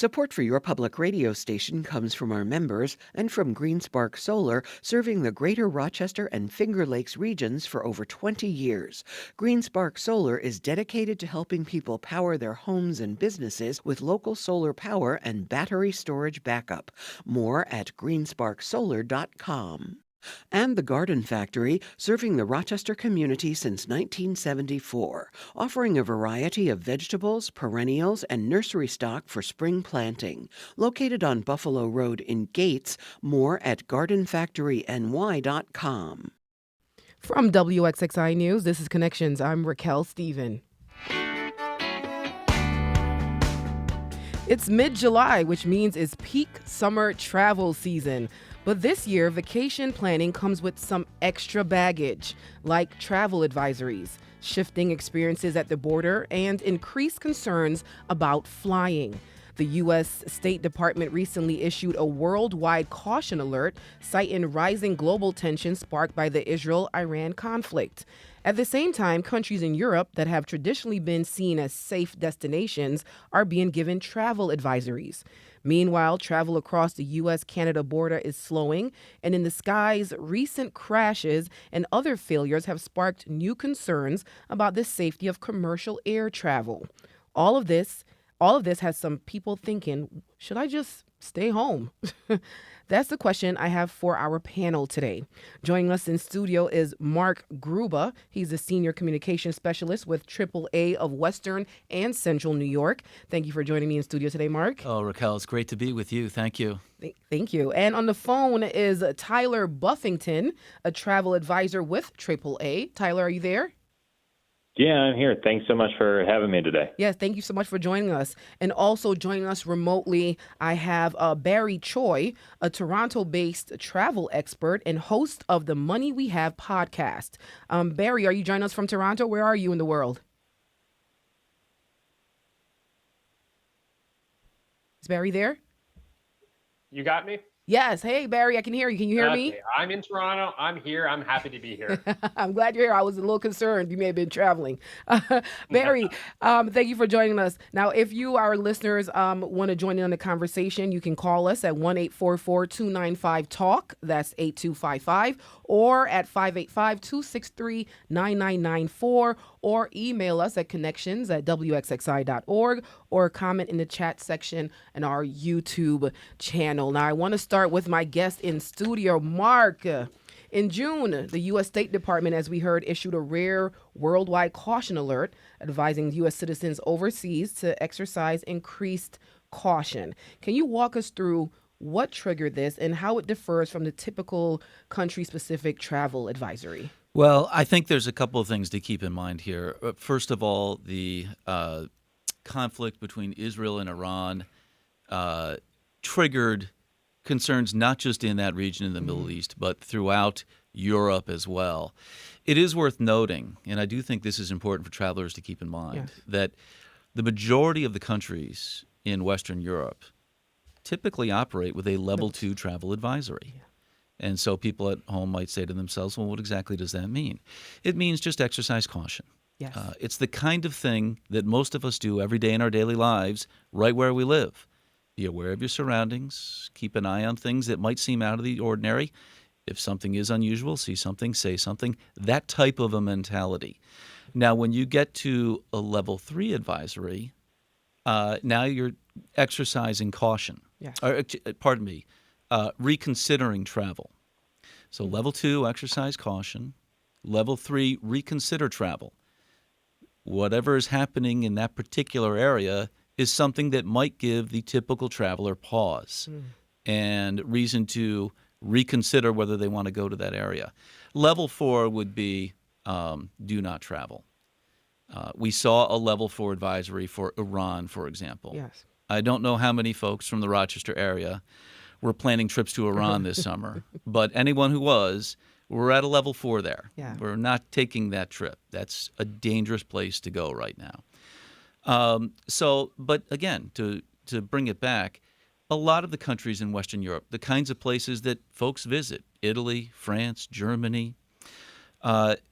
Support for your public radio station comes from our members and from GreenSpark Solar, serving the greater Rochester and Finger Lakes regions for over 20 years. GreenSpark Solar is dedicated to helping people power their homes and businesses with local solar power and battery storage backup. More at greensparksolar.com. And the Garden Factory, serving the Rochester community since 1974, offering a variety of vegetables, perennials, and nursery stock for spring planting. Located on Buffalo Road in Gates, more at gardenfactoryny.com. From WXXI News, this is Connections. I'm Raquel Stephen. It's mid-July, which means it's peak summer travel season. But this year, vacation planning comes with some extra baggage, like travel advisories, shifting experiences at the border, and increased concerns about flying. The U.S. State Department recently issued a worldwide caution alert, citing rising global tensions sparked by the Israel-Iran conflict. At the same time, countries in Europe that have traditionally been seen as safe destinations are being given travel advisories. Meanwhile, travel across the U.S.-Canada border is slowing, and in the skies, recent crashes and other failures have sparked new concerns about the safety of commercial air travel. All of this has some people thinking, should I just stay home? That's the question I have for our panel today. Joining us in studio is Mark Gruba. He's a senior communications specialist with AAA of Western and Central New York. Thank you for joining me in studio today, Mark. Oh, Raquel, it's great to be with you. Thank you. Thank you. And on the phone is Tyler Buffington, a travel advisor with AAA. Tyler, are you there? Yeah, I'm here. Thanks so much for having me today. Yes, thank you so much for joining us. And also joining us remotely, I have Barry Choi, a Toronto-based travel expert and host of the Money We Have podcast. Barry, are you joining us from Toronto? Where are you in the world? Is Barry there? You got me? Yes. Hey, Barry, I can hear you. Can you hear me? I'm in Toronto. I'm here. I'm happy to be here. I'm glad you're here. I was a little concerned. You may have been traveling. Barry, thank you for joining us. Now, if you, our listeners, want to join in on the conversation, you can call us at 1-844-295-TALK. That's 8255. Or at 585-263-9994. Or email us at connections@wxxi.org, or comment in the chat section in our YouTube channel. Now, I want to start with my guest in studio, Mark. In June, the U.S. State Department, as we heard, issued a rare worldwide caution alert advising U.S. citizens overseas to exercise increased caution. Can you walk us through what triggered this and how it differs from the typical country-specific travel advisory? Well, I think there's a couple of things to keep in mind here. First of all, the conflict between Israel and Iran triggered concerns not just in that region in the Middle East, but throughout Europe as well. It is worth noting, and I do think this is important for travelers to keep in mind, that the majority of the countries in Western Europe typically operate with a level 2 travel advisory. And so people at home might say to themselves, well, what exactly does that mean? It means just exercise caution. Yes. It's the kind of thing that most of us do every day in our daily lives, right where we live. Be aware of your surroundings. Keep an eye on things that might seem out of the ordinary. If something is unusual, see something, say something. That type of a mentality. Now, when you get to a level 3 advisory, now you're exercising caution. Yes. Reconsidering travel. So level 2, exercise caution. Level 3, reconsider travel. Whatever is happening in that particular area is something that might give the typical traveler pause and reason to reconsider whether they want to go to that area. Level 4 would be do not travel. We saw a level 4 advisory for Iran, for example. Yes. I don't know how many folks from the Rochester area were planning trips to Iran this summer, but anyone who was, we're at a level 4 there. Yeah. We're not taking that trip. That's a dangerous place to go right now. But again, to bring it back, a lot of the countries in Western Europe, the kinds of places that folks visit, Italy, France, Germany,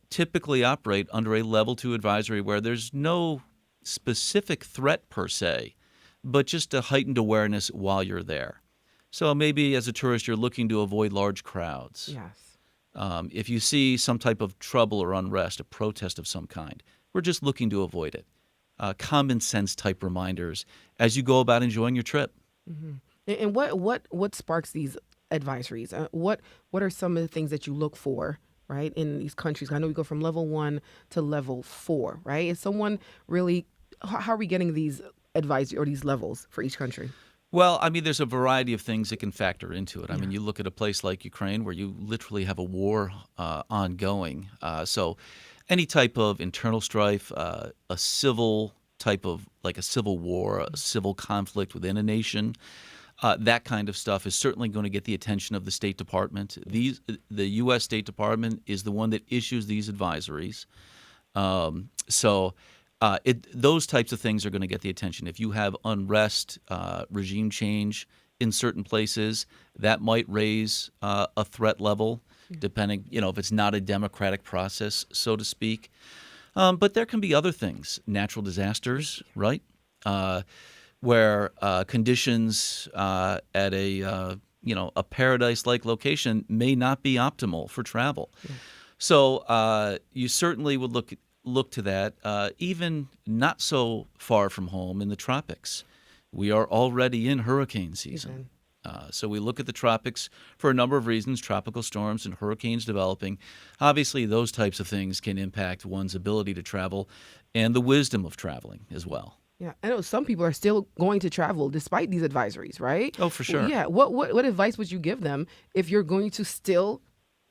typically operate under a level 2 advisory where there's no specific threat per se, but just a heightened awareness while you're there. So maybe as a tourist, you're looking to avoid large crowds. Yes. If you see some type of trouble or unrest, a protest of some kind, we're just looking to avoid it. Common sense type reminders as you go about enjoying your trip. And what sparks these advisories? What are some of the things that you look for, right, in these countries? I know we go from level 1 to level 4, right? Is someone really? How are we getting these advisory or these levels for each country? Well, I mean, there's a variety of things that can factor into it. I mean, you look at a place like Ukraine where you literally have a war ongoing. So any type of internal strife, a civil type of like a civil war, a civil conflict within a nation, that kind of stuff is certainly going to get the attention of the State Department. The U.S. State Department is the one that issues these advisories. Those types of things are going to get the attention. If you have unrest, regime change in certain places, that might raise a threat level, depending, if it's not a democratic process, so to speak. But there can be other things, natural disasters, right? Where conditions at a paradise-like location may not be optimal for travel. So you certainly would look to that, even not so far from home in the tropics. We are already in hurricane season. So we look at the tropics for a number of reasons, tropical storms and hurricanes developing. Obviously, those types of things can impact one's ability to travel and the wisdom of traveling as well. Yeah, I know some people are still going to travel despite these advisories, right? Oh, for sure. Yeah. What advice would you give them if you're going to still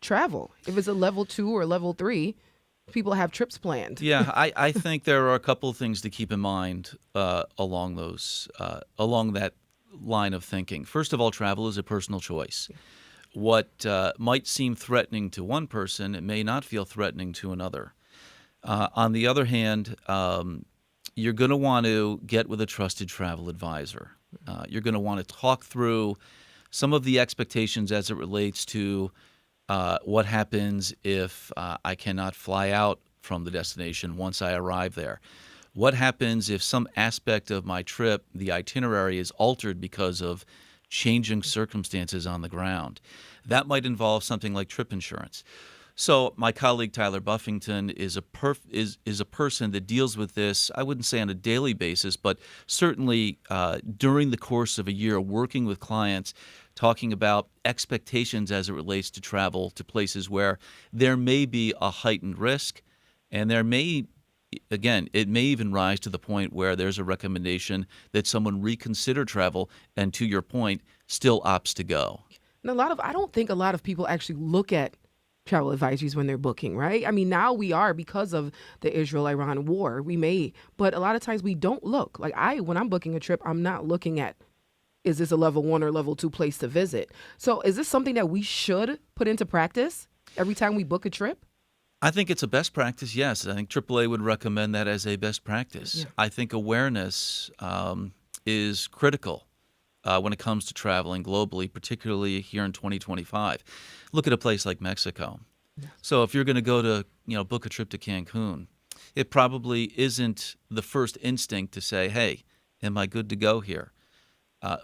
travel? If it's a level 2 or level 3, people have trips planned. Yeah, I think there are a couple of things to keep in mind along that line of thinking. First of all, travel is a personal choice. What might seem threatening to one person, it may not feel threatening to another. On the other hand, you're going to want to get with a trusted travel advisor. You're going to want to talk through some of the expectations as it relates to what happens if I cannot fly out from the destination once I arrive there. What happens if some aspect of my trip, the itinerary, is altered because of changing circumstances on the ground? That might involve something like trip insurance. So my colleague Tyler Buffington is a person that deals with this, I wouldn't say on a daily basis, but certainly during the course of a year, working with clients, talking about expectations as it relates to travel to places where there may be a heightened risk, and it may even rise to the point where there's a recommendation that someone reconsider travel and, to your point, still opts to go. And I don't think a lot of people actually look at travel advisories when they're booking, right? I mean, now we are because of the Israel-Iran war. We may, but a lot of times we don't look. Like when I'm booking a trip, I'm not looking at, is this a level 1 or level 2 place to visit? So is this something that we should put into practice every time we book a trip? I think it's a best practice, yes. I think AAA would recommend that as a best practice. Yeah. I think awareness is critical when it comes to traveling globally, particularly here in 2025. Look at a place like Mexico. Yeah. So if you're going to go to, book a trip to Cancun, it probably isn't the first instinct to say, hey, am I good to go here?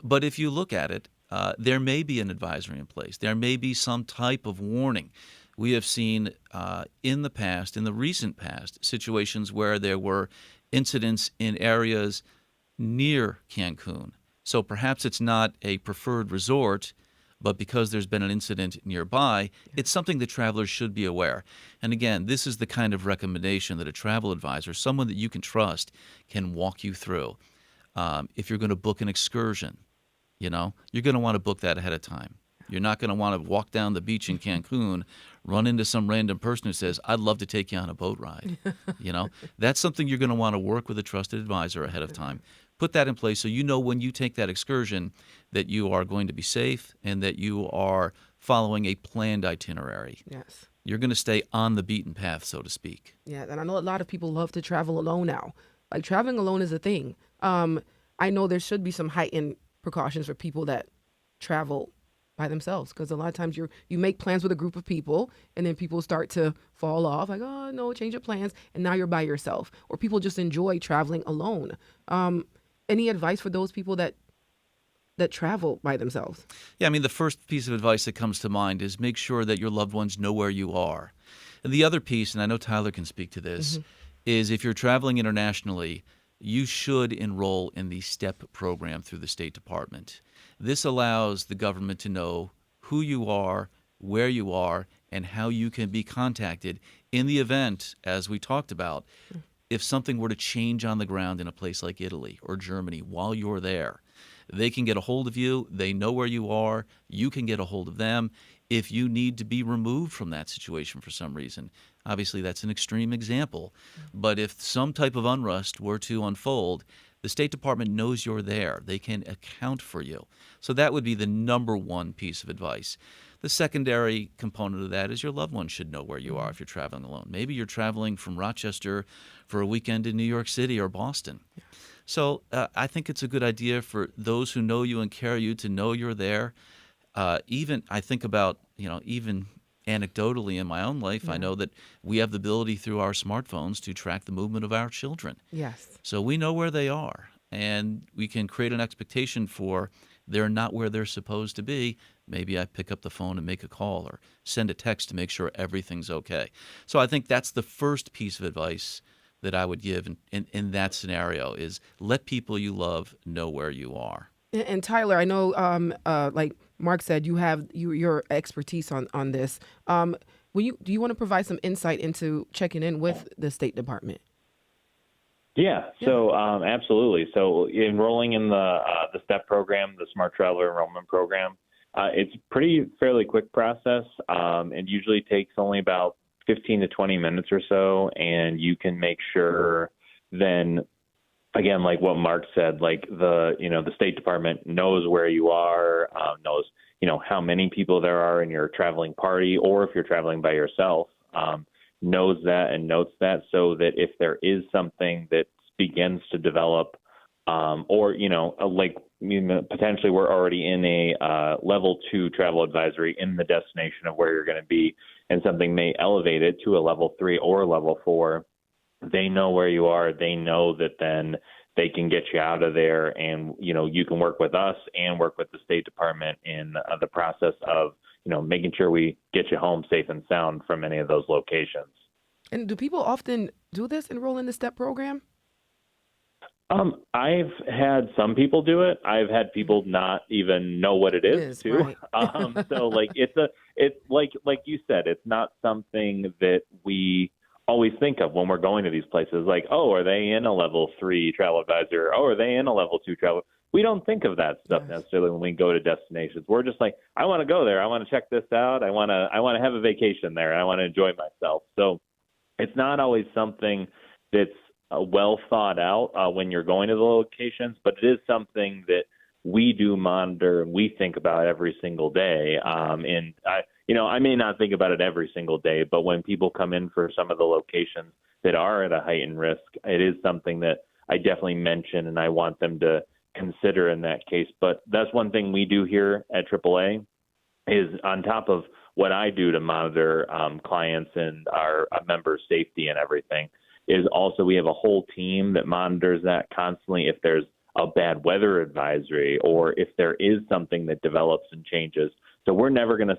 But if you look at it, there may be an advisory in place. There may be some type of warning. We have seen in the recent past, situations where there were incidents in areas near Cancun. So perhaps it's not a preferred resort, but because there's been an incident nearby, it's something that travelers should be aware. And again, this is the kind of recommendation that a travel advisor, someone that you can trust, can walk you through. If you're going to book an excursion, you're going to want to book that ahead of time. You're not going to want to walk down the beach in Cancun, run into some random person who says, I'd love to take you on a boat ride. That's something you're going to want to work with a trusted advisor ahead of time. Put that in place so when you take that excursion that you are going to be safe and that you are following a planned itinerary. Yes. You're going to stay on the beaten path, so to speak. Yeah, and I know a lot of people love to travel alone now. Like traveling alone is a thing. I know there should be some heightened precautions for people that travel by themselves, because a lot of times you make plans with a group of people and then people start to fall off, like, oh no, change your plans, and now you're by yourself. Or people just enjoy traveling alone. any advice for those people that travel by themselves? Yeah, I mean, the first piece of advice that comes to mind is make sure that your loved ones know where you are. And the other piece, and I know Tyler can speak to this, is if you're traveling internationally, you should enroll in the STEP program through the State Department. This allows the government to know who you are, where you are, and how you can be contacted in the event, as we talked about, if something were to change on the ground in a place like Italy or Germany while you're there. They can get a hold of you. They know where you are. You can get a hold of them. If you need to be removed from that situation for some reason, obviously that's an extreme example, but if some type of unrest were to unfold, the State Department knows you're there. They can account for you. So that would be the number one piece of advice. The secondary component of that is your loved ones should know where you are if you're traveling alone. Maybe you're traveling from Rochester for a weekend in New York City or Boston. So I think it's a good idea for those who know you and care you to know you're there. Even I think about, even anecdotally in my own life, I know that we have the ability through our smartphones to track the movement of our children. Yes. So we know where they are, and we can create an expectation for they're not where they're supposed to be. Maybe I pick up the phone and make a call or send a text to make sure everything's okay. So I think that's the first piece of advice that I would give in that scenario is let people you love know where you are. And Tyler, I know, like Mark said, you have your expertise on this. Do you want to provide some insight into checking in with the State Department? Yeah, so absolutely. So enrolling in the STEP program, the Smart Traveler Enrollment Program, it's fairly quick process. It usually takes only about 15 to 20 minutes or so, and you can make sure then, again, like what Mark said, like the State Department knows where you are, knows, how many people there are in your traveling party, or if you're traveling by yourself, knows that and notes that, so that if there is something that begins to develop, or, potentially we're already in a level 2 travel advisory in the destination of where you're going to be, and something may elevate it to a level 3 or a level 4. They know where you are. They know that then they can get you out of there, and, you can work with us and work with the State Department in the process of, making sure we get you home safe and sound from any of those locations. And do people often do this, enroll in the STEP program? I've had some people do it. I've had people not even know what it is too. Right. So it's like you said, it's not something that we always think of when we're going to these places. Like, oh, are they in a level 3 travel advisor? Oh, are they in a level 2 travel? We don't think of that stuff necessarily when we go to destinations. We're just like, I want to go there. I want to check this out. I want to have a vacation there. I want to enjoy myself. So it's not always something that's well thought out when you're going to the locations, but it is something that we do monitor and we think about every single day. And I may not think about it every single day, but when people come in for some of the locations that are at a heightened risk, it is something that I definitely mention and I want them to consider in that case. But that's one thing we do here at AAA is on top of what I do to monitor clients and our members' safety and everything, is also we have a whole team that monitors that constantly if there's a bad weather advisory or if there is something that develops and changes. So we're never going to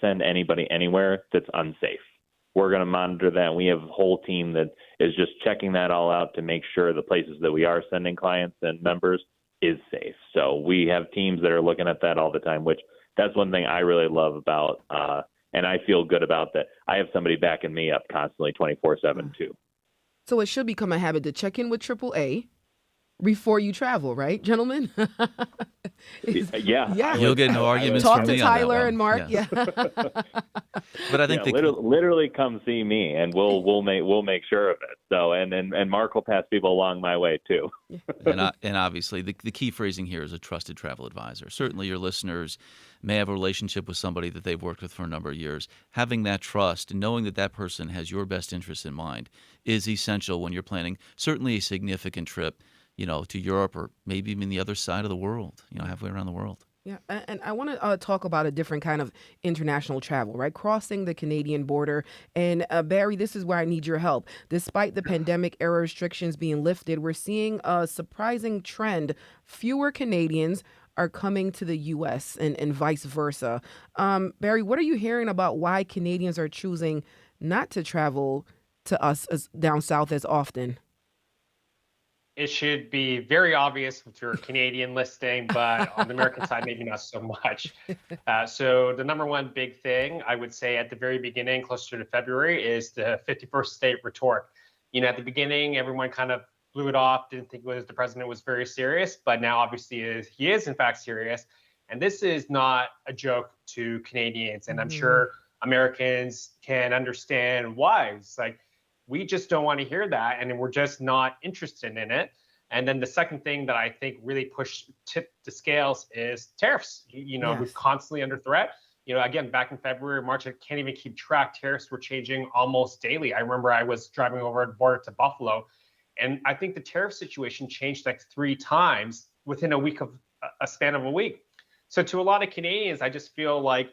send anybody anywhere that's unsafe. We're going to monitor that. We have a whole team that is just checking that all out to make sure the places that we are sending clients and members is safe. So we have teams that are looking at that all the time, which that's one thing I really love about and I feel good about that. I have somebody backing me up constantly 24/7 too. So it should become a habit to check in with AAA before you travel, right, gentlemen? Yeah. You'll get no arguments Talk from to me on that Tyler one. and Mark. Yes. Yeah. But I think literally come see me, and we'll make sure of it. So and Mark will pass people along my way too. and obviously the key phrasing here is a trusted travel advisor. Certainly your listeners may have a relationship with somebody that they've worked with for a number of years. Having that trust and knowing that that person has your best interests in mind is essential when you're planning certainly a significant trip, to Europe or maybe even the other side of the world, halfway around the world. Yeah, and I want to talk about a different kind of international travel, right? Crossing the Canadian border. And Barry, this is where I need your help. Despite the pandemic era restrictions being lifted, we're seeing a surprising trend. Fewer Canadians are coming to the U.S. and vice versa. Barry, what are you hearing about why Canadians are choosing not to travel to us as down south as often? It should be very obvious with your Canadian listing, but on the American side, maybe not so much. So the number one big thing I would say at the very beginning, closer to February, is the 51st state rhetoric. At the beginning, everyone kind of blew it off, didn't think the president was very serious, but now obviously he is in fact serious. And this is not a joke to Canadians, and I'm sure Americans can understand why. It's like, we just don't want to hear that, and we're just not interested in it. And then the second thing that I think really tipped the scales is tariffs. We're Yes. constantly under threat. Again, back in February, March, I can't even keep track. Tariffs were changing almost daily. I remember I was driving over the border to Buffalo, and I think the tariff situation changed like 3 times within a span of a week. So to a lot of Canadians, I just feel like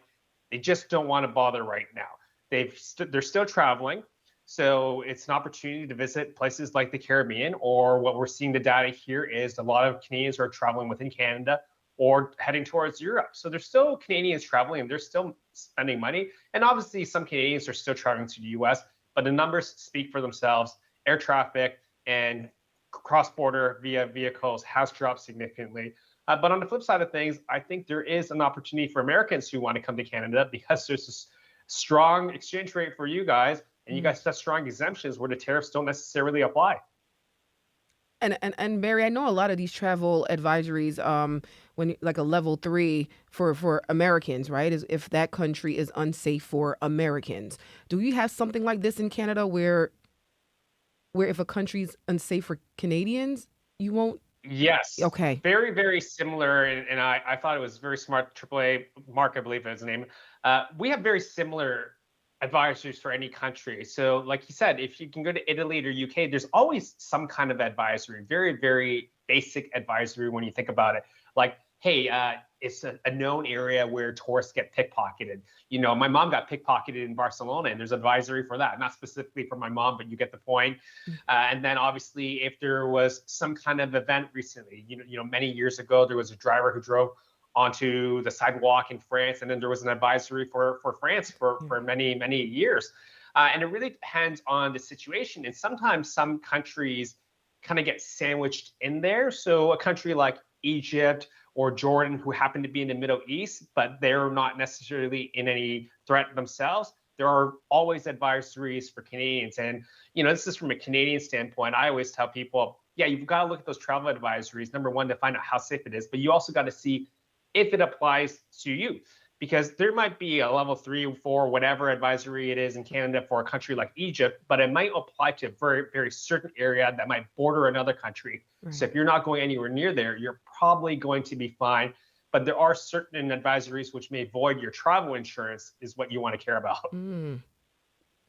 they just don't want to bother right now. They're still traveling. So it's an opportunity to visit places like the Caribbean, or what we're seeing the data here is a lot of Canadians are traveling within Canada or heading towards Europe. So there's still Canadians traveling and they're still spending money. And obviously some Canadians are still traveling to the US, but the numbers speak for themselves. Air traffic and cross-border via vehicles has dropped significantly. But on the flip side of things, I think there is an opportunity for Americans who want to come to Canada because there's a strong exchange rate for you guys, and you guys have strong exemptions where the tariffs don't necessarily apply. And Barry, I know a lot of these travel advisories, like a level 3 for Americans, right? Is if that country is unsafe for Americans. Do you have something like this in Canada where if a country's unsafe for Canadians, you won't? Yes, Okay. very, very similar. And I thought it was very smart. AAA, Mark, I believe is his name. We have very similar advisories for any country. So like you said, if you can go to Italy or UK, there's always some kind of advisory, very, very basic advisory when you think about it. Like, hey, it's a known area where tourists get pickpocketed. My mom got pickpocketed in Barcelona, and there's advisory for that. Not specifically for my mom, but you get the point. And then obviously, if there was some kind of event recently, many years ago, there was a driver who drove onto the sidewalk in France, and then there was an advisory for France for many, many years. And it really depends on the situation. And sometimes some countries kind of get sandwiched in there. So a country like Egypt or Jordan, who happen to be in the Middle East, but they're not necessarily in any threat themselves, there are always advisories for Canadians. And, this is from a Canadian standpoint. I always tell people, yeah, you've got to look at those travel advisories, number one, to find out how safe it is, but you also got to see if it applies to you, because there might be a level 3 or 4, whatever advisory it is in Canada for a country like Egypt, but it might apply to a very, very certain area that might border another country. Right. So if you're not going anywhere near there, you're probably going to be fine. But there are certain advisories which may void your travel insurance, is what you want to care about. Mm.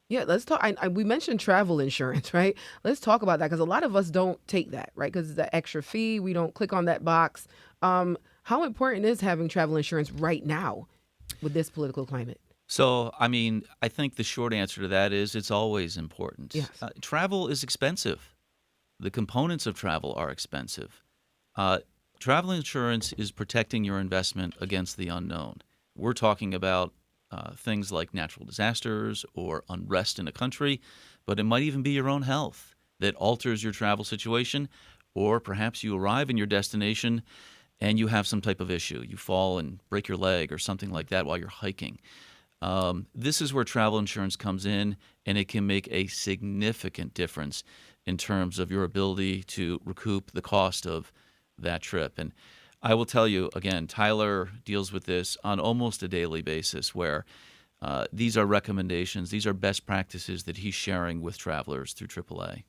Yeah, let's talk. We mentioned travel insurance, right? Let's talk about that because a lot of us don't take that, right? Because it's the extra fee. We don't click on that box. How important is having travel insurance right now with this political climate? So, I think the short answer to that is it's always important. Yes. Travel is expensive. The components of travel are expensive. Travel insurance is protecting your investment against the unknown. We're talking about things like natural disasters or unrest in a country, but it might even be your own health that alters your travel situation, or perhaps you arrive in your destination and you have some type of issue. You fall and break your leg or something like that while you're hiking. This is where travel insurance comes in, and it can make a significant difference in terms of your ability to recoup the cost of that trip. And I will tell you, again, Tyler deals with this on almost a daily basis, where these are recommendations, these are best practices that he's sharing with travelers through AAA.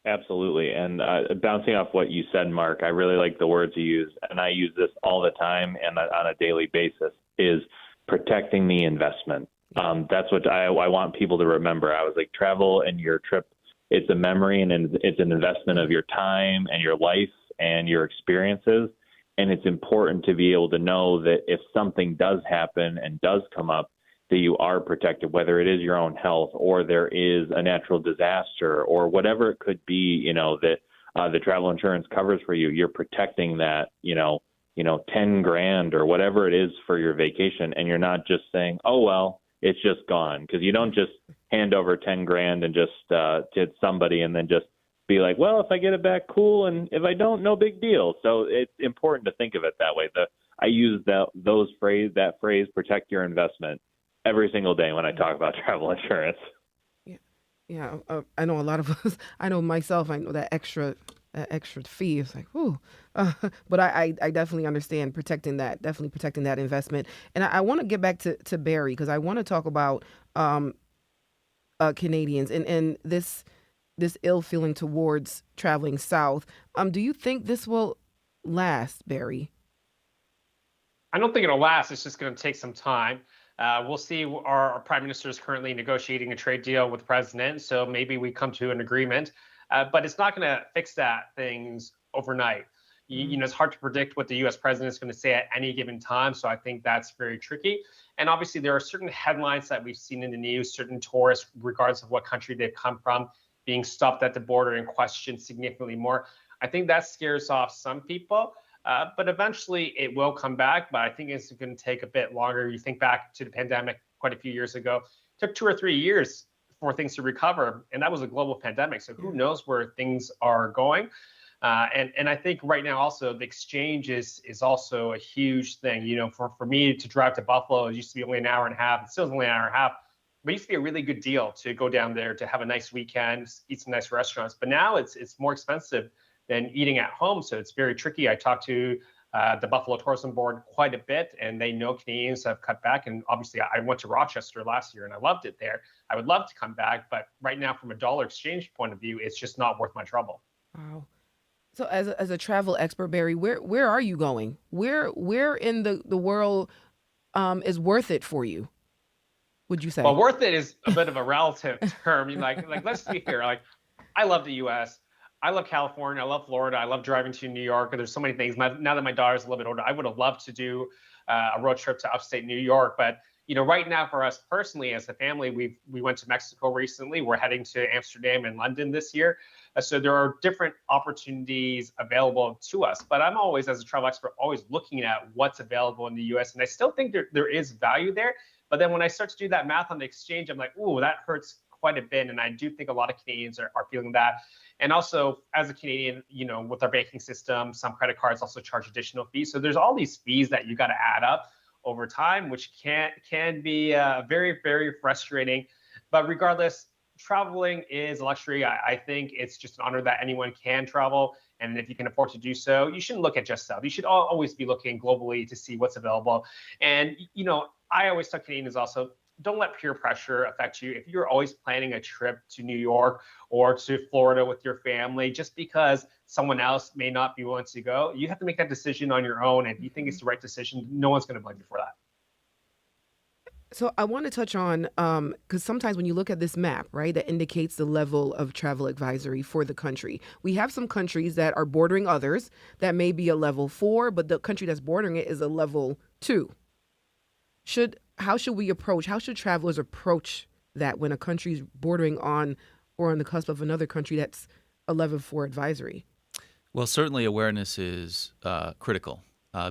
Absolutely. And bouncing off what you said, Mark, I really like the words you use, and I use this all the time and on a daily basis, is protecting the investment. That's what I want people to remember. I was like, travel and your trip, it's a memory, and it's an investment of your time and your life and your experiences. And it's important to be able to know that if something does happen and does come up, that you are protected, whether it is your own health or there is a natural disaster or whatever it could be, that the travel insurance covers for you. You're protecting that, 10 grand or whatever it is for your vacation. And you're not just saying, oh, well, it's just gone. Because you don't just hand over 10 grand and just to somebody and then just be like, well, if I get it back, cool. And if I don't, no big deal. So it's important to think of it that way. I use that phrase, protect your investment, every single day when I talk about travel insurance. Yeah, I know a lot of us. I know myself. I know that extra fee. It's like, whew. But I definitely understand protecting that investment. And I want to get back to Barry because I want to talk about Canadians and this ill feeling towards traveling south. Do you think this will last, Barry? I don't think it'll last. It's just going to take some time. We'll see. Our prime minister is currently negotiating a trade deal with the president, so maybe we come to an agreement. But it's not going to fix things overnight. It's hard to predict what the U.S. president is going to say at any given time, so I think that's very tricky. And obviously, there are certain headlines that we've seen in the news, certain tourists, regardless of what country they've come from, being stopped at the border and questioned significantly more. I think that scares off some people. But eventually it will come back, but I think it's going to take a bit longer. You think back to the pandemic quite a few years ago, it took 2 or 3 years for things to recover, and that was a global pandemic. So who knows where things are going? And I think right now also the exchange is also a huge thing. For me to drive to Buffalo, it used to be only an hour and a half. It still is only an hour and a half. But it used to be a really good deal to go down there to have a nice weekend, eat some nice restaurants. But now it's more expensive than eating at home. So it's very tricky. I talked to the Buffalo Tourism Board quite a bit, and they know Canadians have cut back. And obviously, I went to Rochester last year, and I loved it there. I would love to come back, but right now, from a dollar exchange point of view, it's just not worth my trouble. Wow. So as a travel expert, Barry, where are you going? Where in the world is worth it for you? Would you say? Well, worth it is a bit of a relative term. Like let's be fair. Like, I love the U.S. I love California. I love Florida. I love driving to New York. There's so many things. Now that my daughter's a little bit older, I would have loved to do a road trip to upstate New York. But right now for us personally as a family, we went to Mexico recently. We're heading to Amsterdam and London this year. So there are different opportunities available to us. But I'm always, as a travel expert, always looking at what's available in the U.S. And I still think there is value there. But then when I start to do that math on the exchange, I'm like, ooh, that hurts quite a bit. And I do think a lot of Canadians are feeling that. And also, as a Canadian, with our banking system, some credit cards also charge additional fees. So there's all these fees that you got to add up over time, which can be very, very frustrating. But regardless, traveling is a luxury. I think it's just an honor that anyone can travel. And if you can afford to do so, you shouldn't look at just South. You should always be looking globally to see what's available. And, I always tell Canadians also, don't let peer pressure affect you. If you're always planning a trip to New York or to Florida with your family, just because someone else may not be willing to go, you have to make that decision on your own. And if you think it's the right decision, no one's going to blame you for that. So I want to touch on, because sometimes when you look at this map, right, that indicates the level of travel advisory for the country. We have some countries that are bordering others that may be a level 4, but the country that's bordering it is a level 2. How should travelers approach that when a country's bordering on or on the cusp of another country that's a level 4 advisory? Well, certainly awareness is critical.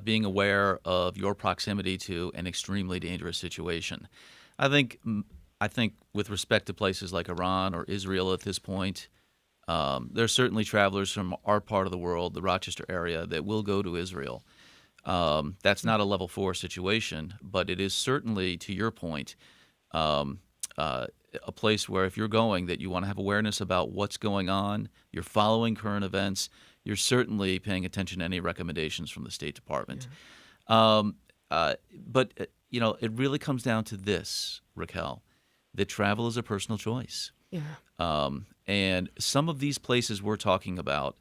Being aware of your proximity to an extremely dangerous situation. I think with respect to places like Iran or Israel at this point, there are certainly travelers from our part of the world, the Rochester area, that will go to Israel. That's not a level 4 situation, but it is certainly, to your point, a place where if you're going that you want to have awareness about what's going on, you're following current events, you're certainly paying attention to any recommendations from the State Department. Yeah. But it really comes down to this, Raquel, that travel is a personal choice. Yeah. And some of these places we're talking about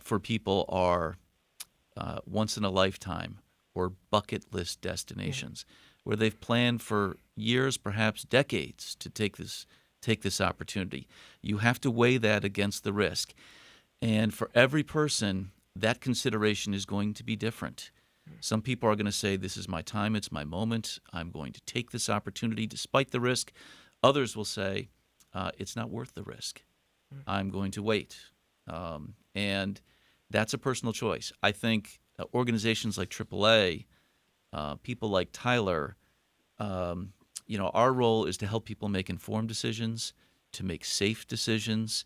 for people are once in a lifetime or bucket list destinations where they've planned for years, perhaps decades, to take this opportunity. You have to weigh that against the risk. And for every person, that consideration is going to be different. Some people are going to say, this is my time, it's my moment, I'm going to take this opportunity despite the risk. Others will say, it's not worth the risk. I'm going to wait. And that's a personal choice. I think organizations like AAA, people like Tyler, our role is to help people make informed decisions, to make safe decisions,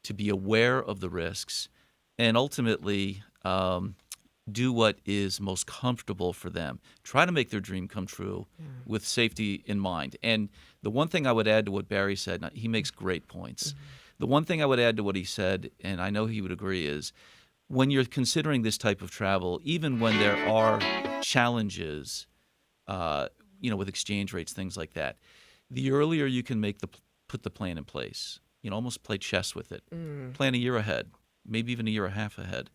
to be aware of the risks, and ultimately do what is most comfortable for them. Try to make their dream come true with safety in mind. And the one thing I would add to what Barry said, he makes great points. The one thing I would add to what he said, and I know he would agree, is when you're considering this type of travel, even when there are challenges, with exchange rates, things like that, the earlier you can put the plan in place, almost play chess with it, plan a year ahead, maybe even a year and a half ahead.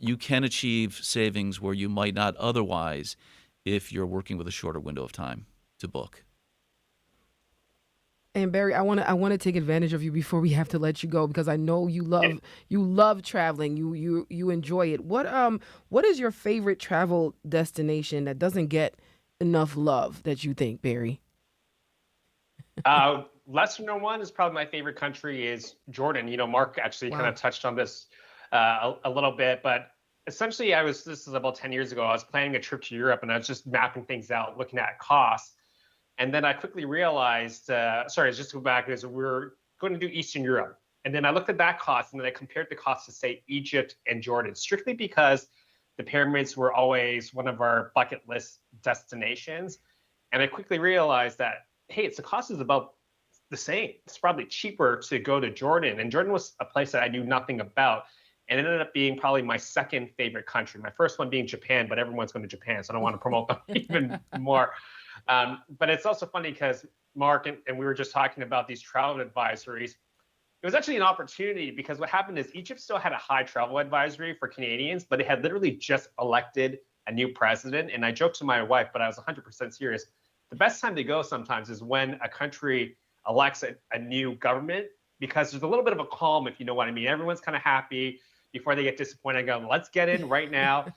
You can achieve savings where you might not otherwise if you're working with a shorter window of time to book. And Barry, I want to take advantage of you before we have to let you go, because I know you love traveling. You enjoy it. What is your favorite travel destination that doesn't get enough love that you think, Barry? Lesser known one is probably my favorite country is Jordan. Mark actually kind of touched on this a little bit, but essentially this is about 10 years ago. I was planning a trip to Europe and I was just mapping things out, looking at costs. And then I quickly realized, just to go back, is we're going to do Eastern Europe. And then I looked at that cost and then I compared the cost to, say, Egypt and Jordan, strictly because the pyramids were always one of our bucket list destinations. And I quickly realized that, hey, the cost is about the same. It's probably cheaper to go to Jordan. And Jordan was a place that I knew nothing about. And it ended up being probably my second favorite country. My first one being Japan, but everyone's going to Japan, so I don't want to promote them even more. But it's also funny because Mark and we were just talking about these travel advisories. It was actually an opportunity because what happened is Egypt still had a high travel advisory for Canadians, but they had literally just elected a new president. And I joked to my wife, but I was 100% serious. The best time to go sometimes is when a country elects a new government, because there's a little bit of a calm, if you know what I mean. Everyone's kind of happy before they get disappointed. Go, let's get in right now.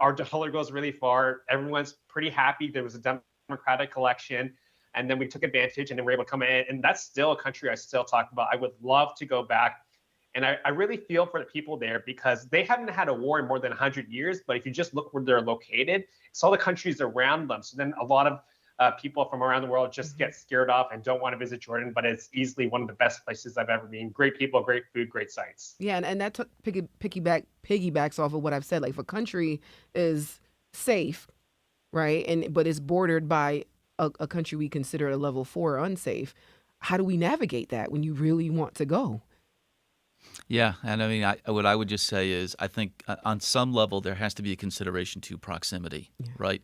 Our dollar goes really far. Everyone's pretty happy. There was a democratic election, and then we took advantage, and then we were able to come in. And that's still a country I still talk about. I would love to go back. And I really feel for the people there because they haven't had a war in more than 100 years. But if you just look where they're located, it's all the countries around them. So then a lot of people from around the world just get scared off and don't want to visit Jordan, but it's easily one of the best places I've ever been. Great people, great food, great sights. Yeah, and that piggybacks off of what I've said. Like, if a country is safe, right, but it's bordered by a country we consider a level 4 unsafe, how do we navigate that when you really want to go? Yeah, and I mean, what I would just say is I think on some level there has to be a consideration to proximity, right?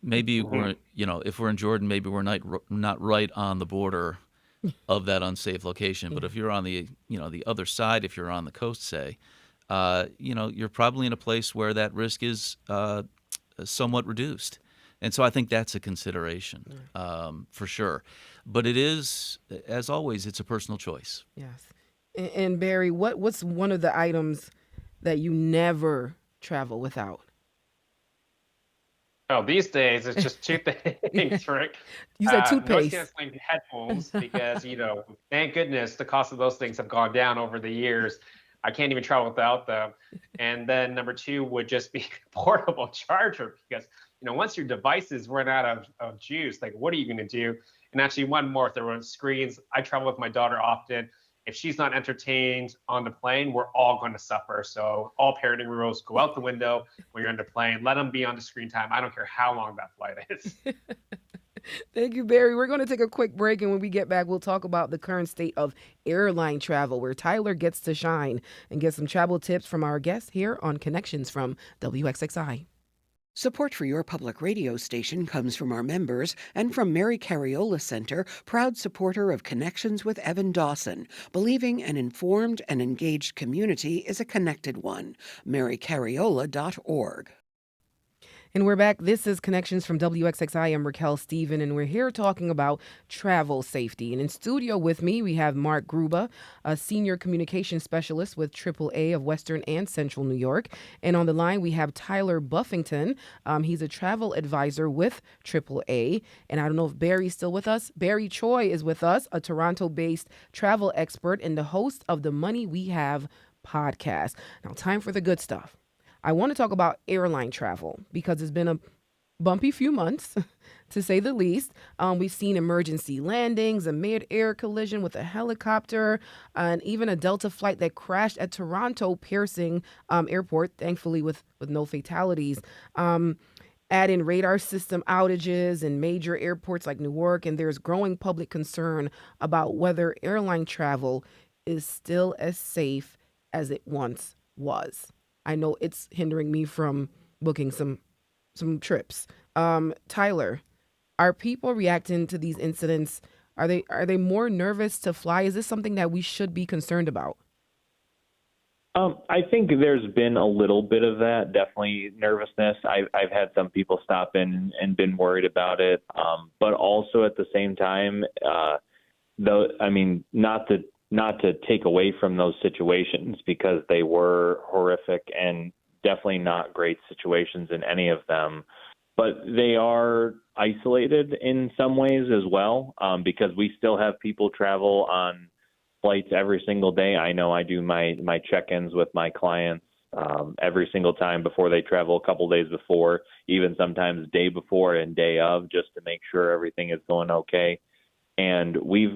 Maybe if we're in Jordan, maybe we're not right on the border of that unsafe location. But if you're on the other side, if you're on the coast, say, you're probably in a place where that risk is somewhat reduced. And so I think that's a consideration for sure. But it is, as always, it's a personal choice. Yes. And Barry, what's one of the items that you never travel without? Oh, these days it's just two things, right? You said toothpaste. Noise-canceling headphones because, thank goodness the cost of those things have gone down over the years. I can't even travel without them. And then number 2 would just be portable charger because, once your devices run out of juice, like what are you going to do? And actually one more, if there were screens, I travel with my daughter often. If she's not entertained on the plane, we're all going to suffer. So all parenting rules go out the window when you're on the plane. Let them be on the screen time. I don't care how long that flight is. Thank you, Barry. We're going to take a quick break, and when we get back, we'll talk about the current state of airline travel, where Tyler gets to shine and get some travel tips from our guests here on Connections from WXXI. Support for your public radio station comes from our members and from Mary Cariola Center, proud supporter of Connections with Evan Dawson, believing an informed and engaged community is a connected one. MaryCariola.org. And we're back. This is Connections from WXXI. I'm Raquel Steven, and we're here talking about travel safety. And in studio with me, we have Mark Gruba, a senior communication specialist with AAA of Western and Central New York. And on the line, we have Tyler Buffington. He's a travel advisor with AAA. And I don't know if Barry's still with us. Barry Choi is with us, a Toronto-based travel expert and the host of the Money We Have podcast. Now, time for the good stuff. I want to talk about airline travel because it's been a bumpy few months, to say the least. We've seen emergency landings, a mid-air collision with a helicopter, and even a Delta flight that crashed at Toronto Pearson Airport, thankfully with no fatalities. Add in radar system outages in major airports like Newark, and there's growing public concern about whether airline travel is still as safe as it once was. I know it's hindering me from booking some trips. Tyler, are people reacting to these incidents? Are they more nervous to fly? Is this something that we should be concerned about? I think there's been a little bit of that, definitely nervousness. I've had some people stop in and been worried about it, but also at the same time, though, I mean, not to take away from those situations because they were horrific and definitely not great situations in any of them, but they are isolated in some ways as well, because we still have people travel on flights every single day. I know I do my check-ins with my clients every single time before they travel, a couple days before, even sometimes day before and day of, just to make sure everything is going okay. And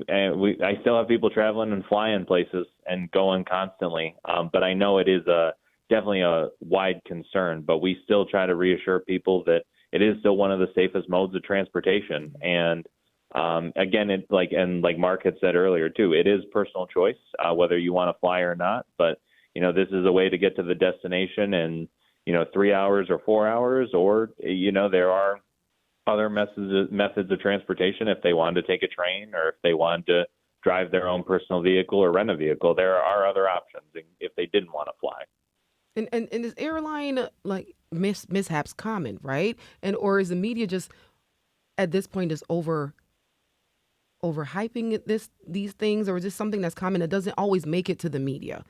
I still have people traveling and flying places and going constantly. But I know it is definitely a wide concern, but we still try to reassure people that it is still one of the safest modes of transportation. And again, like Mark had said earlier too, it is personal choice, whether you want to fly or not. But, this is a way to get to the destination in, 3 hours or 4 hours, or, there are other methods of transportation. If they wanted to take a train or if they wanted to drive their own personal vehicle or rent a vehicle, there are other options if they didn't want to fly. And is airline mishaps common, right? And or is the media just at this point just overhyping these things, or is this something that's common that doesn't always make it to the media?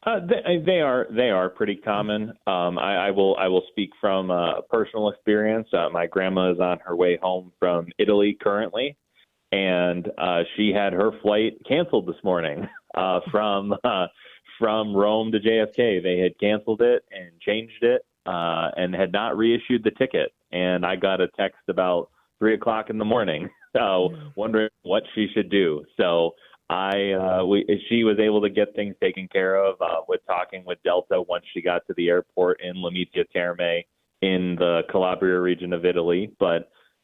They are pretty common. I will speak from personal experience. My grandma is on her way home from Italy currently, and she had her flight canceled this morning from Rome to JFK. They had canceled it and changed it and had not reissued the ticket. And I got a text about 3 o'clock in the morning, wondering what she should do. So she was able to get things taken care of with talking with Delta once she got to the airport in Lamezia Terme in the Calabria region of Italy,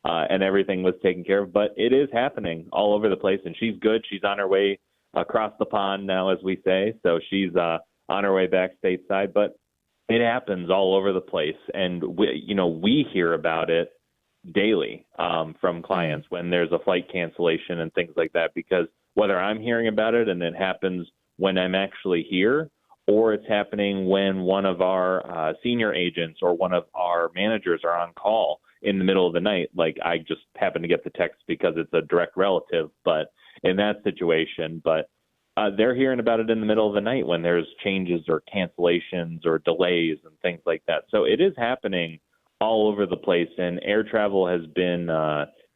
and everything was taken care of. But it is happening all over the place, and she's good. She's on her way across the pond now, as we say, so she's on her way back stateside. But it happens all over the place, and we hear about it daily from clients when there's a flight cancellation and things like that, because whether I'm hearing about it and it happens when I'm actually here, or it's happening when one of our senior agents or one of our managers are on call in the middle of the night. Like, I just happen to get the text because it's a direct relative, but in that situation, they're hearing about it in the middle of the night when there's changes or cancellations or delays and things like that. So it is happening all over the place, and air travel has been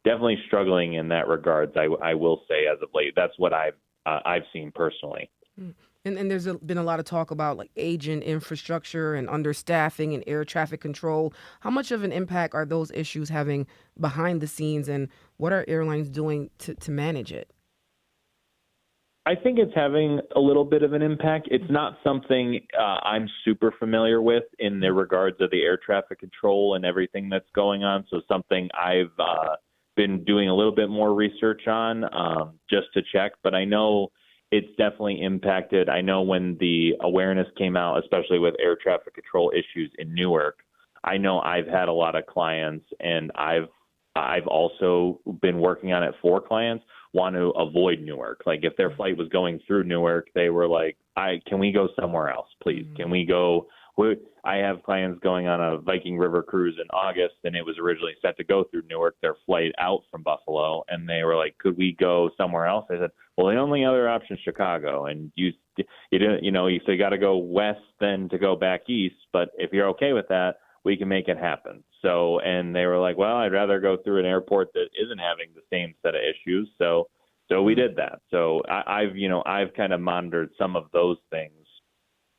definitely struggling in that regards. I will say, as of late, that's what I've seen personally. And there's been a lot of talk about like aging infrastructure and understaffing and air traffic control. How much of an impact are those issues having behind the scenes, and what are airlines doing to manage it? I think it's having a little bit of an impact. It's not something I'm super familiar with in the regards of the air traffic control and everything that's going on. So something I've been doing a little bit more research on just to check. But I know it's definitely impacted. I know when the awareness came out, especially with air traffic control issues in Newark, I know I've had a lot of clients, and I've also been working on it for clients, want to avoid Newark. Like, if their flight was going through Newark, they were like, can we go somewhere else, please? Can we go I have plans going on a Viking River cruise in August, and it was originally set to go through Newark, their flight out from Buffalo, and they were like, could we go somewhere else? I said, well, the only other option is Chicago, and you didn't, so you got to go west then to go back east, but if you're okay with that, we can make it happen. So, and they were like, well, I'd rather go through an airport that isn't having the same set of issues. So we did that. So I've kind of monitored some of those things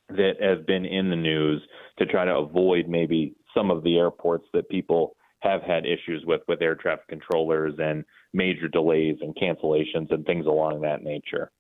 that have been in the news to try to avoid maybe some of the airports that people have had issues with air traffic controllers and major delays and cancellations and things along that nature.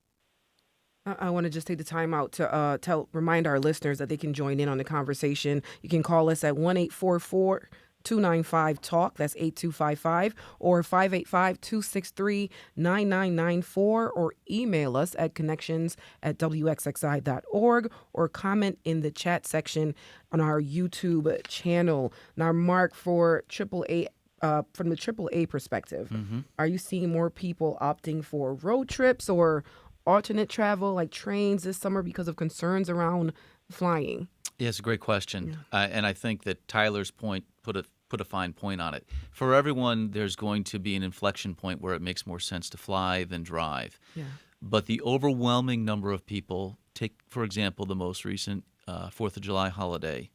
I want to just take the time out to remind our listeners that they can join in on the conversation. You can call us at 1-844-295-TALK. That's 8255 or 585-263-9994, or email us at connections@wxxi.org, or comment in the chat section on our YouTube channel. Now, Mark, for AAA, from the AAA perspective, are you seeing more people opting for road trips or alternate travel like trains this summer because of concerns around flying? Yeah, it's a great question. And I think that Tyler's point put a fine point on it. For everyone, there's going to be an inflection point where it makes more sense to fly than drive. Yeah. But the overwhelming number of people, take, for example, the most recent 4th of July holiday,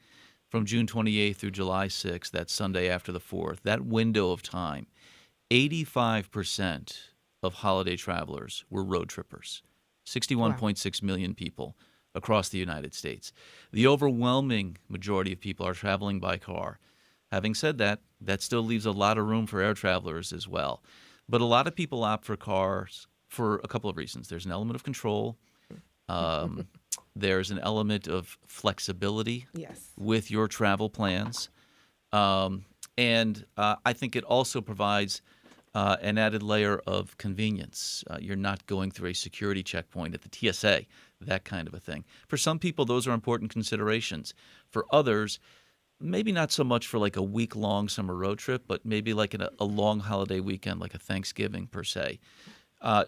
from June 28th through July 6th, that Sunday after the 4th, that window of time, 85% of holiday travelers were road trippers, 61.6 million people across the United States. The overwhelming majority of people are traveling by car. Having said that, that still leaves a lot of room for air travelers as well. But a lot of people opt for cars for a couple of reasons. There's an element of control. There's an element of flexibility with your travel plans. And I think it also provides an added layer of convenience. You're not going through a security checkpoint at the TSA, that kind of a thing. For some people, those are important considerations. For others, maybe not so much for like a week-long summer road trip, but maybe like a long holiday weekend, like a Thanksgiving per se.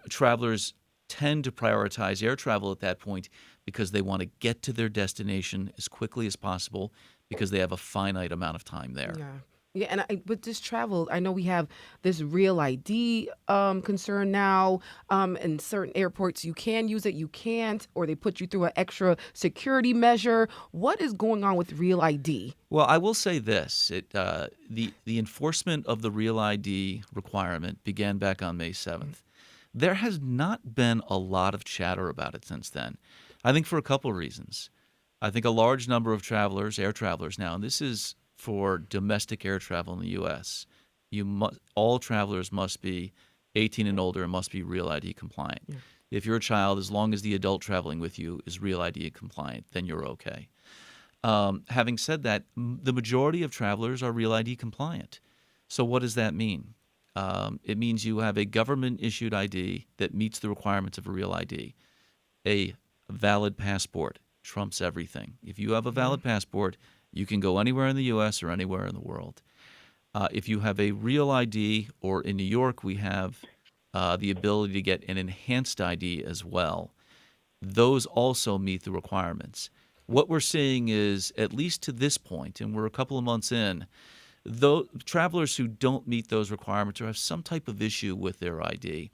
Travelers tend to prioritize air travel at that point because they want to get to their destination as quickly as possible because they have a finite amount of time there. Yeah, and with this travel, I know we have this Real ID concern now. In certain airports, you can use it, you can't, or they put you through an extra security measure. What is going on with Real ID? Well, I will say this. The enforcement of the Real ID requirement began back on May 7th. There has not been a lot of chatter about it since then. I think for a couple of reasons. I think a large number of travelers, air travelers now, and this is for domestic air travel in the U.S., all travelers must be 18 and older and must be Real ID compliant. Yeah. If you're a child, as long as the adult traveling with you is Real ID compliant, then you're okay. Having said that, the majority of travelers are Real ID compliant. So what does that mean? It means you have a government-issued ID that meets the requirements of a Real ID. A valid passport trumps everything. If you have a valid passport, you can go anywhere in the U.S. or anywhere in the world. If you have a Real ID, or in New York, we have the ability to get an enhanced ID as well. Those also meet the requirements. What we're seeing is, at least to this point, and we're a couple of months in, travelers who don't meet those requirements or have some type of issue with their ID,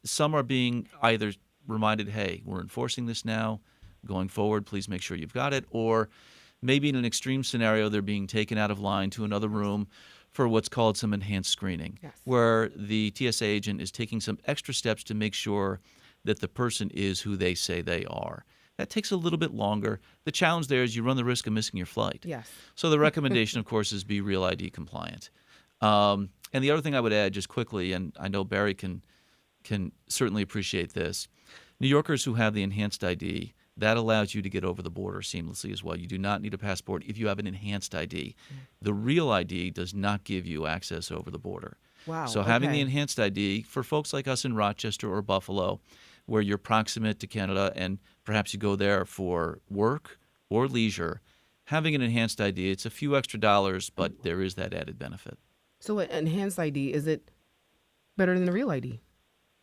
some are being either reminded, hey, we're enforcing this now. Going forward, please make sure you've got it. Or maybe in an extreme scenario, they're being taken out of line to another room for what's called some enhanced screening, where the TSA agent is taking some extra steps to make sure that the person is who they say they are. That takes a little bit longer. The challenge there is you run the risk of missing your flight. Yes. So the recommendation, of course, is be Real ID compliant. And the other thing I would add just quickly, and I know Barry can certainly appreciate this, New Yorkers who have the enhanced ID, that allows you to get over the border seamlessly as well. You do not need a passport if you have an enhanced ID. The Real ID does not give you access over the border. Wow. So having the enhanced ID, for folks like us in Rochester or Buffalo, where you're proximate to Canada and perhaps you go there for work or leisure, having an enhanced ID, it's a few extra dollars, but there is that added benefit. So an enhanced ID, is it better than the Real ID?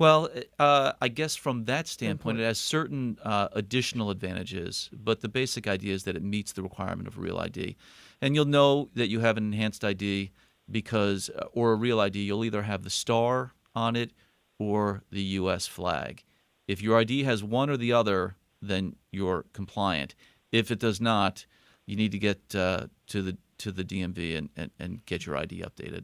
Well, I guess from that standpoint, it Standpoint. has certain additional advantages, but the basic idea is that it meets the requirement of Real ID. And you'll know that you have an enhanced ID because, or a Real ID, you'll either have the star on it or the U.S. flag. If your ID has one or the other, then you're compliant. If it does not, you need to get to the DMV and get your ID updated.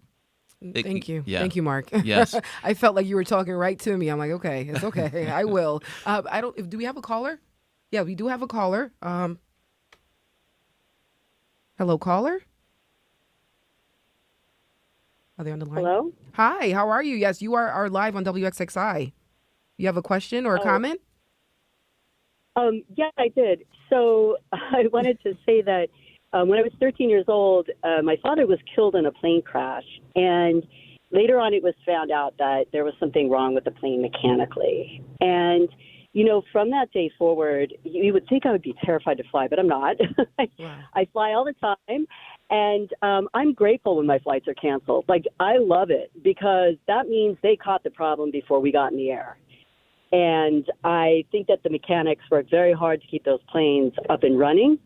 Thank you. Yeah. Thank you, Mark. Yes. I felt like you were talking right to me. I'm like, okay, it's okay. I will. I don't. Do we have a caller? Yeah, we do have a caller. Hello, caller. Are they on the line? Hello? Hi. How are you? Yes, you are live on WXXI. You have a question or a Oh, comment? yeah, I did. So I wanted to say that when I was 13 years old, my father was killed in a plane crash. And later on, it was found out that there was something wrong with the plane mechanically. And, you know, from that day forward, you would think I would be terrified to fly, but I'm not. Wow. I fly all the time. And I'm grateful when my flights are canceled. Like, I love it because that means they caught the problem before we got in the air. And I think that the mechanics work very hard to keep those planes up and running.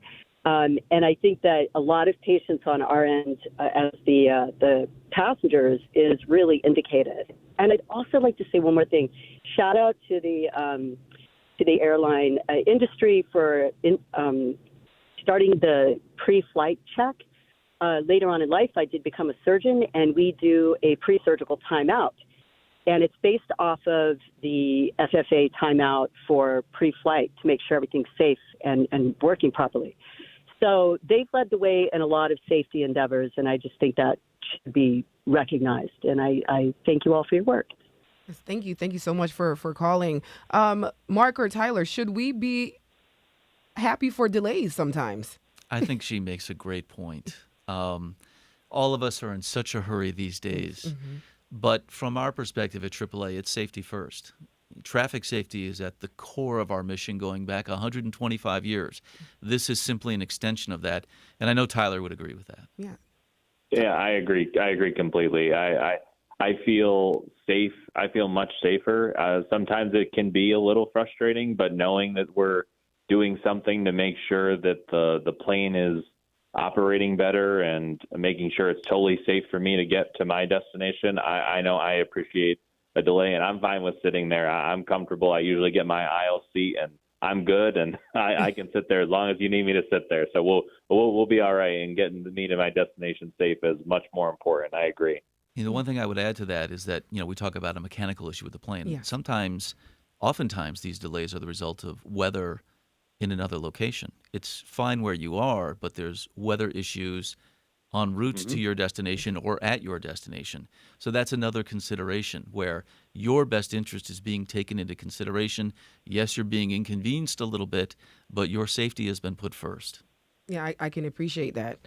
And I think that a lot of patience on our end as the passengers is really indicated. And I'd also like to say one more thing. Shout out to the airline industry for starting the pre-flight check. Later on in life, I did become a surgeon, and we do a pre-surgical timeout. And it's based off of the FFA timeout for pre-flight to make sure everything's safe and working properly. So they've led the way in a lot of safety endeavors, and I just think that should be recognized. And I thank you all for your work. Yes, thank you. Thank you so much for calling. Mark or Tyler, should we be happy for delays sometimes? I think she makes a great point. All of us are in such a hurry these days. But from our perspective at AAA, it's safety first. Traffic safety is at the core of our mission going back 125 years. This is simply an extension of that. And I know Tyler would agree with that. Yeah. Yeah, I agree. I agree completely. I feel safe. I feel much safer. Sometimes it can be a little frustrating, but knowing that we're doing something to make sure that the plane is operating better and making sure it's totally safe for me to get to my destination, I know I appreciate a delay, and I'm fine with sitting there. I'm comfortable. I usually get my aisle seat, and I'm good, and I can sit there as long as you need me to sit there. So we'll be all right, and getting me to my destination safe is much more important. I agree. You know, one thing I would add to that is that, we talk about a mechanical issue with the plane. Yeah. Oftentimes, these delays are the result of weather in another location. It's fine where you are, but there's weather issues en route to your destination or at your destination. So that's another consideration where your best interest is being taken into consideration. Yes, you're being inconvenienced a little bit, but your safety has been put first. Yeah, I can appreciate that.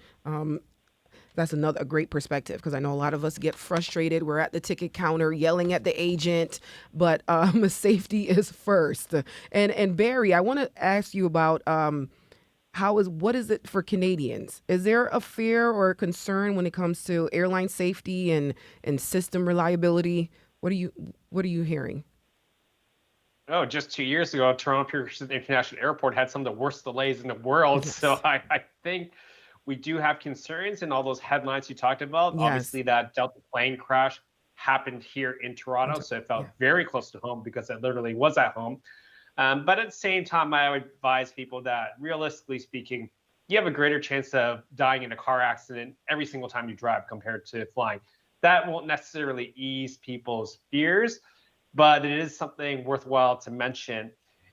That's a great perspective because I know a lot of us get frustrated. We're at the ticket counter yelling at the agent, but safety is first. And Barry, I want to ask you about what is it for Canadians? Is there a fear or a concern when it comes to airline safety and system reliability? What are you hearing? Oh, just 2 years ago, Toronto Pearson International Airport had some of the worst delays in the world. Yes. So I think we do have concerns, and all those headlines you talked about. Yes. Obviously, that Delta plane crash happened here in Toronto, so it felt very close to home because it literally was at home. But at the same time, I would advise people that, realistically speaking, you have a greater chance of dying in a car accident every single time you drive compared to flying. That won't necessarily ease people's fears, but it is something worthwhile to mention.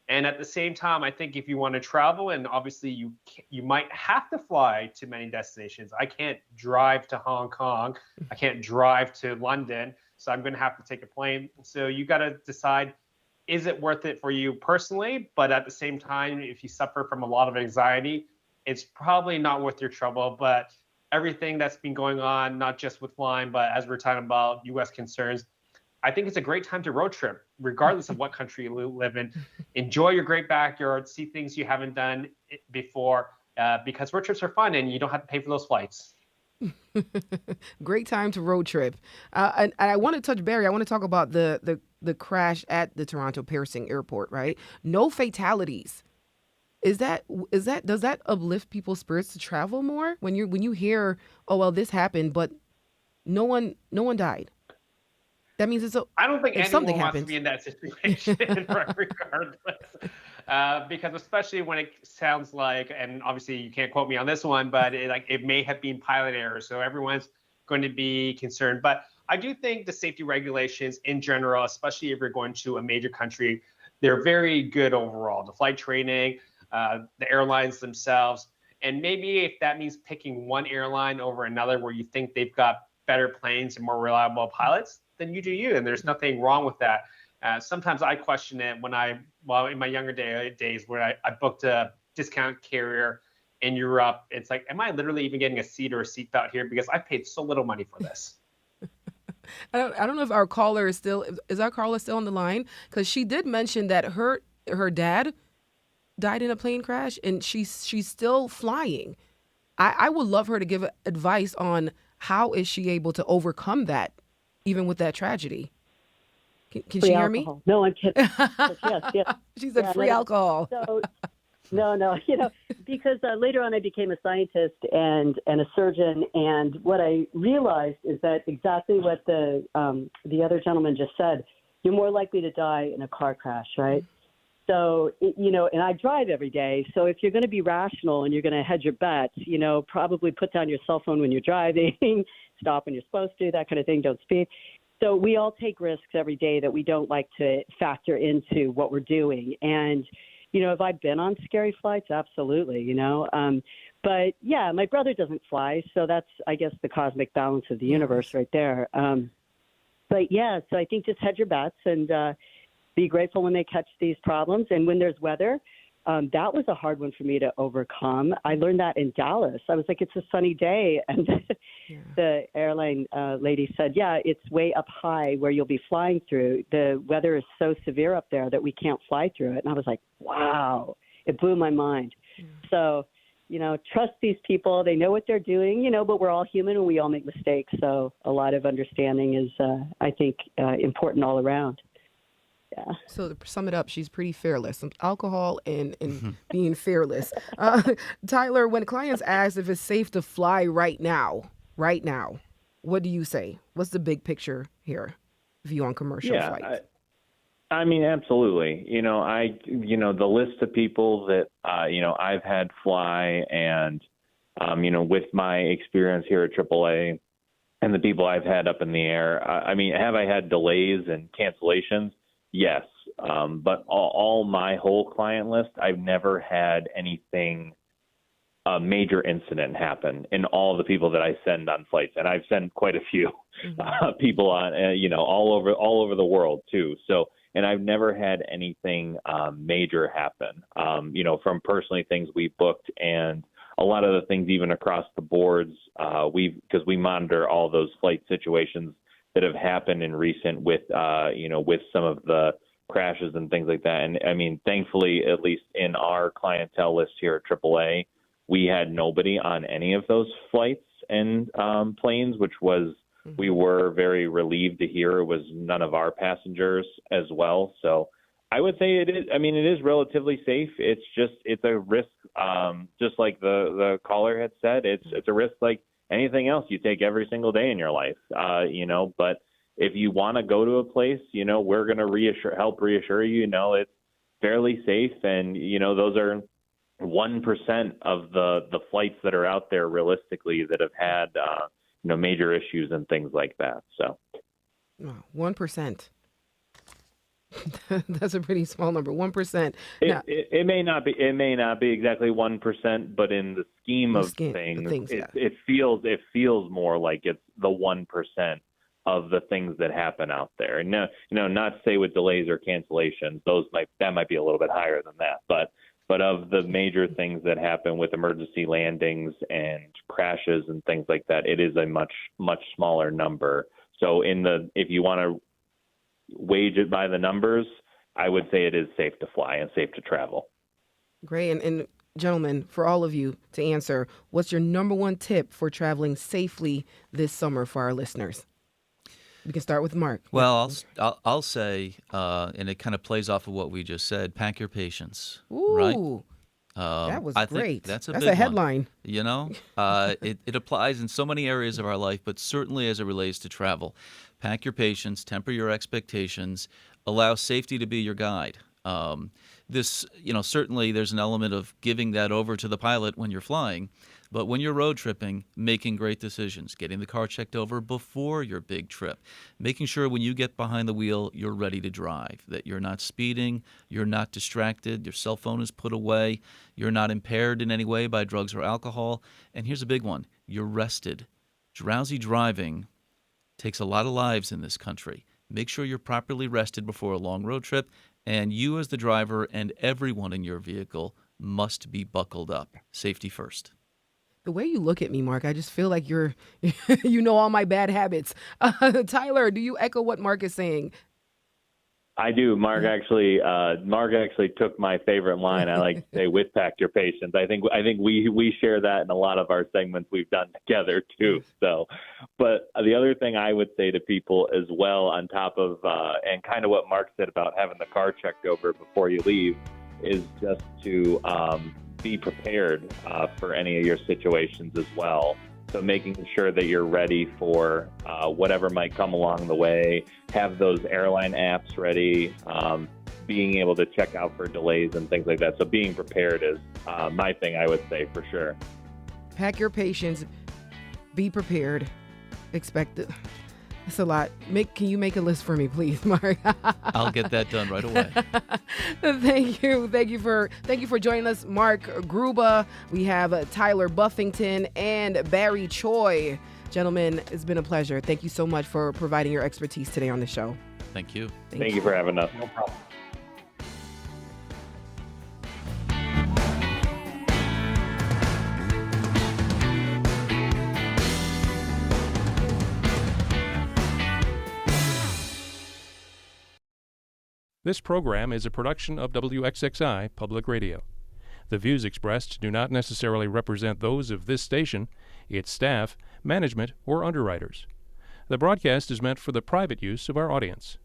And at the same time, I think if you want to travel, and obviously you might have to fly to many destinations. I can't drive to Hong Kong. I can't drive to London. So I'm going to have to take a plane. So you got to decide, is it worth it for you personally? But at the same time, if you suffer from a lot of anxiety, it's probably not worth your trouble. But everything that's been going on, not just with flying, but as we're talking about U.S. concerns, I think it's a great time to road trip, regardless of what country you live in. Enjoy your great backyard, see things you haven't done before, because road trips are fun and you don't have to pay for those flights. Great time to road trip. And I want to touch, Barry, I want to talk about the the crash at the Toronto Pearson Airport, right? No fatalities. Is that does that uplift people's spirits to travel more when you hear, oh well, this happened, but no one died. That means I don't think if something anyone wants to happens. be in that situation, regardless, because especially when it sounds like, and obviously you can't quote me on this one, but it may have been pilot error, so everyone's going to be concerned. But I do think the safety regulations in general, especially if you're going to a major country, they're very good overall. The flight training, the airlines themselves, and maybe if that means picking one airline over another where you think they've got better planes and more reliable pilots, then you do you, and there's nothing wrong with that. Sometimes I question it when in my younger days where I booked a discount carrier in Europe. It's like, am I literally even getting a seat or a seatbelt here? Because I paid so little money for this. I don't know if our caller is our caller still on the line? Because she did mention that her dad died in a plane crash and she's still flying. I would love her to give advice on how is she able to overcome that, even with that tragedy. Can she hear me? No, I'm kidding. yes. She said free alcohol. So, no, because later on I became a scientist and a surgeon, and what I realized is that exactly what the other gentleman just said. You're more likely to die in a car crash, right? So, and I drive every day. So if you're going to be rational and you're going to hedge your bets, probably put down your cell phone when you're driving, stop when you're supposed to, that kind of thing, don't speed. So we all take risks every day that we don't like to factor into what we're doing. And, have I been on scary flights? Absolutely, But, yeah, my brother doesn't fly, so that's, I guess, the cosmic balance of the universe right there. But, yeah, so I think just hedge your bets and be grateful when they catch these problems. And when there's weather, that was a hard one for me to overcome. I learned that in Dallas. I was like, it's a sunny day. And the airline lady said, yeah, it's way up high where you'll be flying through. The weather is so severe up there that we can't fly through it. And I was like, wow, it blew my mind. So, trust these people. They know what they're doing, but we're all human and we all make mistakes. So a lot of understanding is, I think, important all around. Yeah. So to sum it up, she's pretty fearless. Some alcohol and being fearless. Tyler, when clients ask if it's safe to fly right now, what do you say? What's the big picture here? View on commercial flights. I mean, absolutely. The list of people that, I've had fly and, with my experience here at AAA and the people I've had up in the air, have I had delays and cancellations? Yes. But all my whole client list, I've never had anything, a major incident happen in all the people that I send on flights. And I've sent quite a few people on, all over the world too. So, and I've never had anything major happen, from personally things we booked and a lot of the things even across the boards, because we monitor all those flight situations that have happened in recent with some of the crashes and things like that. And I mean, thankfully, at least in our clientele list here at AAA, we had nobody on any of those flights and planes, which was, we were very relieved to hear it was none of our passengers as well. So I would say it is relatively safe. It's a risk, just like the caller had said, it's a risk like anything else you take every single day in your life, but if you want to go to a place, we're going to help reassure you, it's fairly safe. And, those are 1% of the flights that are out there realistically that have had, major issues and things like that. So 1%. That's a pretty small number. 1%. It may not be exactly 1%, but in the scheme of things, it feels more like it's the 1% of the things that happen out there. And not to say with delays or cancellations, that might be a little bit higher than that, but of the major things that happen with emergency landings and crashes and things like that, it is a much, much smaller number. So if you want to wage it by the numbers, I would say it is safe to fly and safe to travel. Great. And gentlemen, for all of you to answer, what's your number one tip for traveling safely this summer for our listeners? We can start with Mark. Well, I'll say, and it kind of plays off of what we just said. Pack your patience. Right? Ooh, that was I think great. that's a That's big a headline. one. You know, it applies in so many areas of our life, but certainly as it relates to travel. Pack your patience, temper your expectations, allow safety to be your guide. Certainly there's an element of giving that over to the pilot when you're flying, but when you're road tripping, making great decisions, getting the car checked over before your big trip, making sure when you get behind the wheel, you're ready to drive, that you're not speeding, you're not distracted, your cell phone is put away, you're not impaired in any way by drugs or alcohol, and here's a big one, you're rested. Drowsy driving takes a lot of lives in this country. Make sure you're properly rested before a long road trip, and you as the driver and everyone in your vehicle must be buckled up. Safety first. The way you look at me, Mark, I just feel like you know all my bad habits. Tyler, do you echo what Mark is saying? I do. Mark actually took my favorite line. I like to say, "With pack your patience." I think we share that in a lot of our segments we've done together too. So, but the other thing I would say to people as well, on top of and kind of what Mark said about having the car checked over before you leave, is just to be prepared for any of your situations as well. So making sure that you're ready for whatever might come along the way, have those airline apps ready, being able to check out for delays and things like that. So being prepared is my thing, I would say, for sure. Pack your patience, be prepared, expect it. It's a lot. Can you make a list for me, please, Mark? I'll get that done right away. Thank you for joining us, Mark Gruba. We have Tyler Buffington and Barry Choi. Gentlemen, it's been a pleasure. Thank you so much for providing your expertise today on the show. Thank you. Thank you for having us. No problem. This program is a production of WXXI Public Radio. The views expressed do not necessarily represent those of this station, its staff, management, or underwriters. The broadcast is meant for the private use of our audience.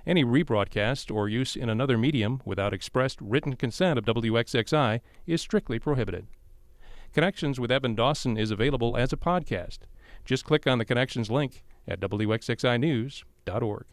Any rebroadcast or use in another medium without expressed written consent of WXXI is strictly prohibited. Connections with Evan Dawson is available as a podcast. Just click on the Connections link at WXXInews.org.